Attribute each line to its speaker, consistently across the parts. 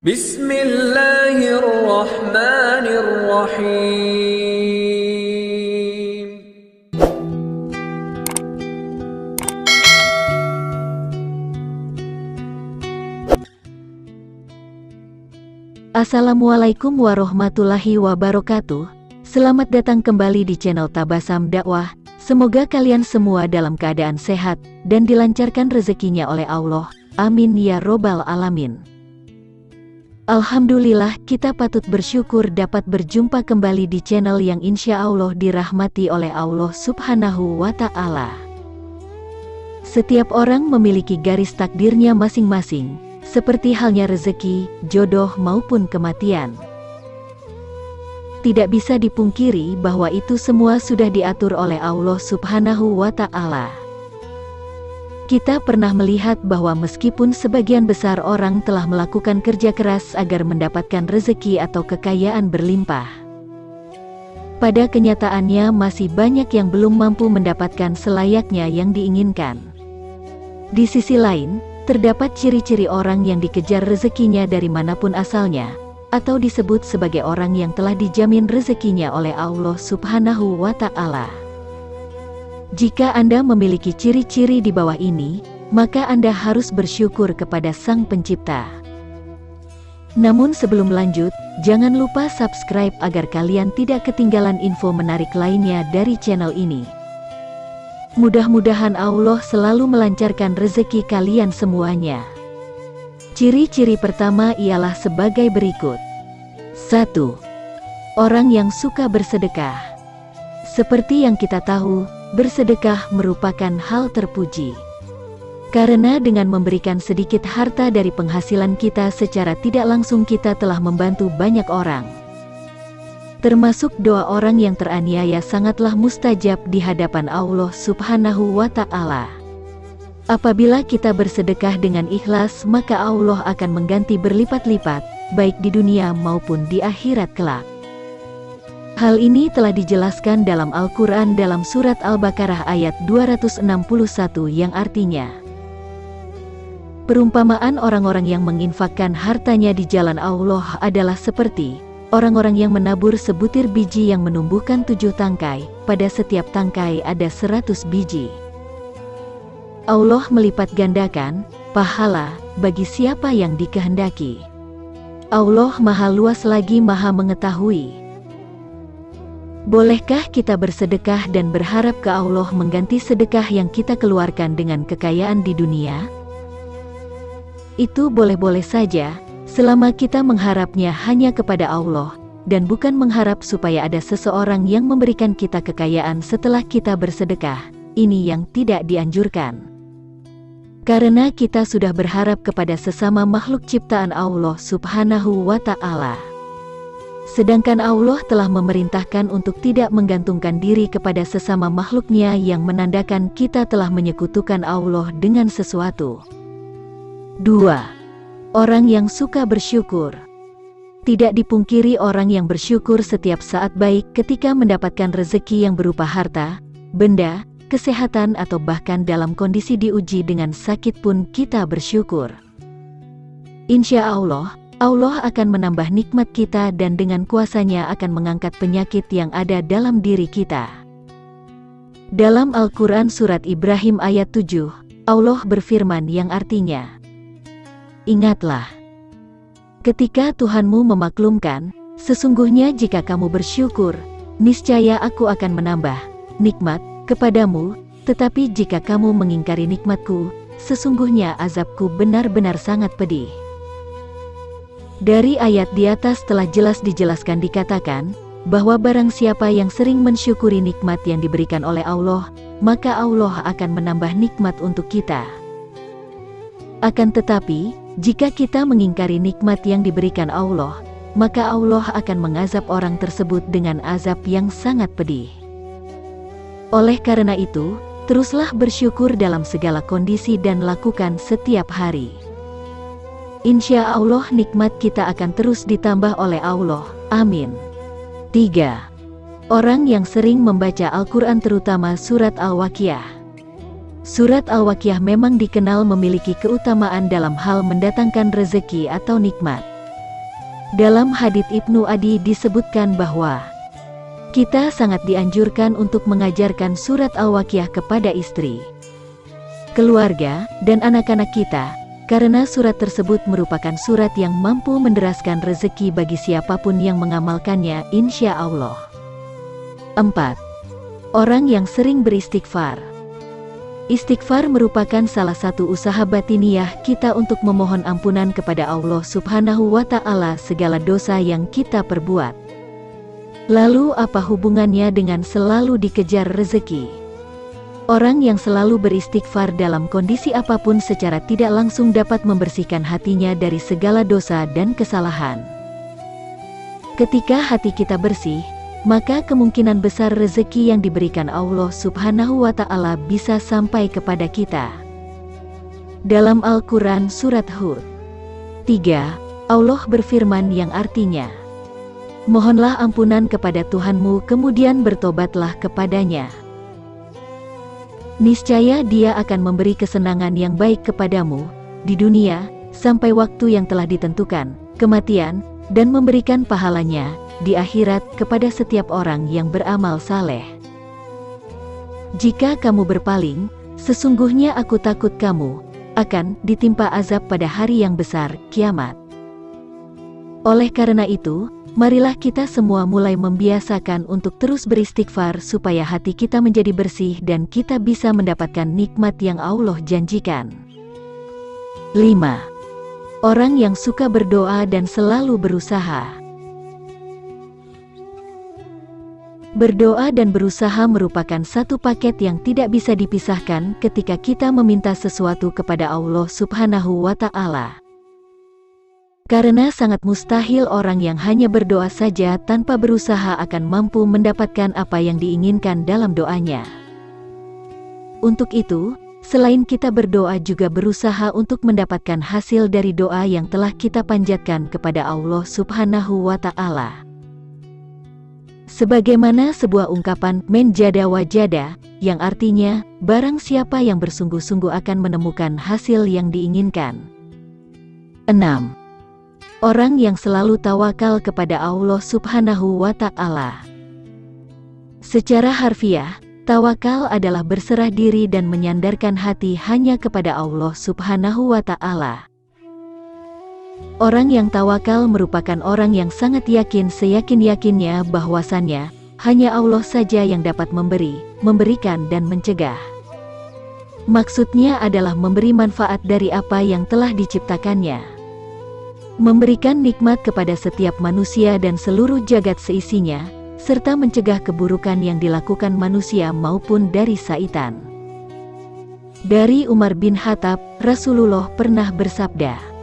Speaker 1: Bismillahirrahmanirrahim.
Speaker 2: Assalamualaikum warahmatullahi wabarakatuh. Selamat datang kembali di channel Tabasam Dakwah. Semoga kalian semua dalam keadaan sehat dan dilancarkan rezekinya oleh Allah. Amin ya robbal alamin. Alhamdulillah, kita patut bersyukur dapat berjumpa kembali di channel yang insya Allah dirahmati oleh Allah Subhanahu wa Ta'ala. Setiap orang memiliki garis takdirnya masing-masing, seperti halnya rezeki, jodoh maupun kematian. Tidak bisa dipungkiri bahwa itu semua sudah diatur oleh Allah Subhanahu wa Ta'ala. Kita pernah melihat bahwa meskipun sebagian besar orang telah melakukan kerja keras agar mendapatkan rezeki atau kekayaan berlimpah, pada kenyataannya masih banyak yang belum mampu mendapatkan selayaknya yang diinginkan. Di sisi lain, terdapat ciri-ciri orang yang dikejar rezekinya dari manapun asalnya, atau disebut sebagai orang yang telah dijamin rezekinya oleh Allah Subhanahu wa Ta'ala. Jika Anda memiliki ciri-ciri di bawah ini, maka Anda harus bersyukur kepada Sang Pencipta. Namun sebelum lanjut, jangan lupa subscribe agar kalian tidak ketinggalan info menarik lainnya dari channel ini. Mudah-mudahan Allah selalu melancarkan rezeki kalian semuanya. Ciri-ciri pertama ialah sebagai berikut. 1. Orang yang suka bersedekah. Seperti yang kita tahu, bersedekah merupakan hal terpuji. Karena dengan memberikan sedikit harta dari penghasilan kita secara tidak langsung kita telah membantu banyak orang. Termasuk doa orang yang teraniaya sangatlah mustajab di hadapan Allah Subhanahu wa Ta'ala. Apabila kita bersedekah dengan ikhlas, maka Allah akan mengganti berlipat-lipat, baik di dunia maupun di akhirat kelak. Hal ini telah dijelaskan dalam Al-Quran dalam surat Al-Baqarah ayat 261 yang artinya, perumpamaan orang-orang yang menginfakkan hartanya di jalan Allah adalah seperti orang-orang yang menabur sebutir biji yang menumbuhkan 7 tangkai, pada setiap tangkai ada 100 biji. Allah melipat gandakan pahala bagi siapa yang dikehendaki. Allah Maha Luas lagi Maha Mengetahui. Bolehkah kita bersedekah dan berharap ke Allah mengganti sedekah yang kita keluarkan dengan kekayaan di dunia? Itu boleh-boleh saja, selama kita mengharapnya hanya kepada Allah, dan bukan mengharap supaya ada seseorang yang memberikan kita kekayaan setelah kita bersedekah. Ini yang tidak dianjurkan. Karena kita sudah berharap kepada sesama makhluk ciptaan Allah Subhanahu wa Ta'ala. Sedangkan Allah telah memerintahkan untuk tidak menggantungkan diri kepada sesama makhluknya yang menandakan kita telah menyekutukan Allah dengan sesuatu. 2. Orang yang suka bersyukur. Tidak dipungkiri orang yang bersyukur setiap saat baik ketika mendapatkan rezeki yang berupa harta, benda, kesehatan atau bahkan dalam kondisi diuji dengan sakit pun kita bersyukur. Insya Allah, Allah akan menambah nikmat kita dan dengan kuasanya akan mengangkat penyakit yang ada dalam diri kita. Dalam Al-Quran surat Ibrahim ayat 7, Allah berfirman yang artinya, ingatlah, ketika Tuhanmu memaklumkan, sesungguhnya jika kamu bersyukur, niscaya aku akan menambah nikmat kepadamu, tetapi jika kamu mengingkari nikmatku, sesungguhnya azabku benar-benar sangat pedih. Dari ayat di atas telah jelas dijelaskan dikatakan, bahwa barang siapa yang sering mensyukuri nikmat yang diberikan oleh Allah, maka Allah akan menambah nikmat untuk kita. Akan tetapi, jika kita mengingkari nikmat yang diberikan Allah, maka Allah akan mengazab orang tersebut dengan azab yang sangat pedih. Oleh karena itu, teruslah bersyukur dalam segala kondisi dan lakukan setiap hari. Insya Allah nikmat kita akan terus ditambah oleh Allah. Amin. 3. Orang yang sering membaca Al-Quran terutama surat Al-Waqiah. Surat Al-Waqiah memang dikenal memiliki keutamaan dalam hal mendatangkan rezeki atau nikmat. Dalam hadits Ibnu Adi disebutkan bahwa kita sangat dianjurkan untuk mengajarkan surat Al-Waqiah kepada istri, keluarga, dan anak-anak kita, karena surat tersebut merupakan surat yang mampu menderaskan rezeki bagi siapapun yang mengamalkannya, insya Allah. 4. Orang yang sering beristighfar. Istighfar merupakan salah satu usaha batiniah kita untuk memohon ampunan kepada Allah Subhanahu wa Ta'ala segala dosa yang kita perbuat. Lalu apa hubungannya dengan selalu dikejar rezeki? Orang yang selalu beristighfar dalam kondisi apapun secara tidak langsung dapat membersihkan hatinya dari segala dosa dan kesalahan. Ketika hati kita bersih, maka kemungkinan besar rezeki yang diberikan Allah Subhanahu wa Ta'ala bisa sampai kepada kita. Dalam Al-Quran Surat Hud 3, Allah berfirman yang artinya, mohonlah ampunan kepada Tuhanmu kemudian bertobatlah kepadanya. Niscaya Dia akan memberi kesenangan yang baik kepadamu di dunia, sampai waktu yang telah ditentukan, kematian, dan memberikan pahalanya di akhirat kepada setiap orang yang beramal saleh. Jika kamu berpaling, sesungguhnya aku takut kamu akan ditimpa azab pada hari yang besar, kiamat. Oleh karena itu, marilah kita semua mulai membiasakan untuk terus beristighfar supaya hati kita menjadi bersih dan kita bisa mendapatkan nikmat yang Allah janjikan. 5. Orang yang suka berdoa dan selalu berusaha. Berdoa dan berusaha merupakan satu paket yang tidak bisa dipisahkan ketika kita meminta sesuatu kepada Allah Subhanahu wa Ta'ala. Karena sangat mustahil orang yang hanya berdoa saja tanpa berusaha akan mampu mendapatkan apa yang diinginkan dalam doanya. Untuk itu, selain kita berdoa juga berusaha untuk mendapatkan hasil dari doa yang telah kita panjatkan kepada Allah Subhanahu wa Ta'ala. Sebagaimana sebuah ungkapan men jada wajada, yang artinya, barang siapa yang bersungguh-sungguh akan menemukan hasil yang diinginkan. 6. Orang yang selalu tawakal kepada Allah Subhanahu wa Ta'ala. Secara harfiah, tawakal adalah berserah diri dan menyandarkan hati hanya kepada Allah Subhanahu wa Ta'ala. Orang yang tawakal merupakan orang yang sangat yakin seyakin-yakinnya bahwasannya hanya Allah saja yang dapat memberi, memberikan dan mencegah. Maksudnya adalah memberi manfaat dari apa yang telah diciptakannya, memberikan nikmat kepada setiap manusia dan seluruh jagat seisinya, serta mencegah keburukan yang dilakukan manusia maupun dari syaitan. Dari Umar bin Khattab, Rasulullah pernah bersabda,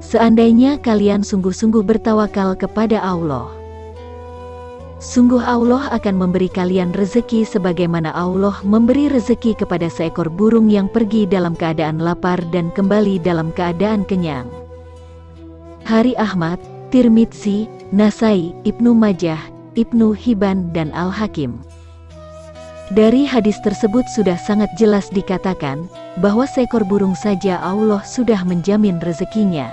Speaker 2: seandainya kalian sungguh-sungguh bertawakal kepada Allah, sungguh Allah akan memberi kalian rezeki sebagaimana Allah memberi rezeki kepada seekor burung yang pergi dalam keadaan lapar dan kembali dalam keadaan kenyang. Hari Ahmad, Tirmidzi, Nasai, Ibnu Majah, Ibnu Hibban dan Al-Hakim. Dari hadis tersebut sudah sangat jelas dikatakan bahwa seekor burung saja Allah sudah menjamin rezekinya.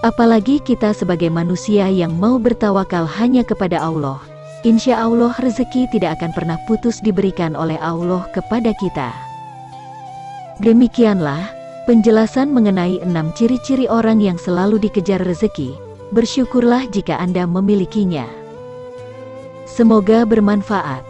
Speaker 2: Apalagi kita sebagai manusia yang mau bertawakal hanya kepada Allah, insya Allah rezeki tidak akan pernah putus diberikan oleh Allah kepada kita. Demikianlah penjelasan mengenai 6 ciri-ciri orang yang selalu dikejar rezeki. Bersyukurlah jika Anda memilikinya. Semoga bermanfaat.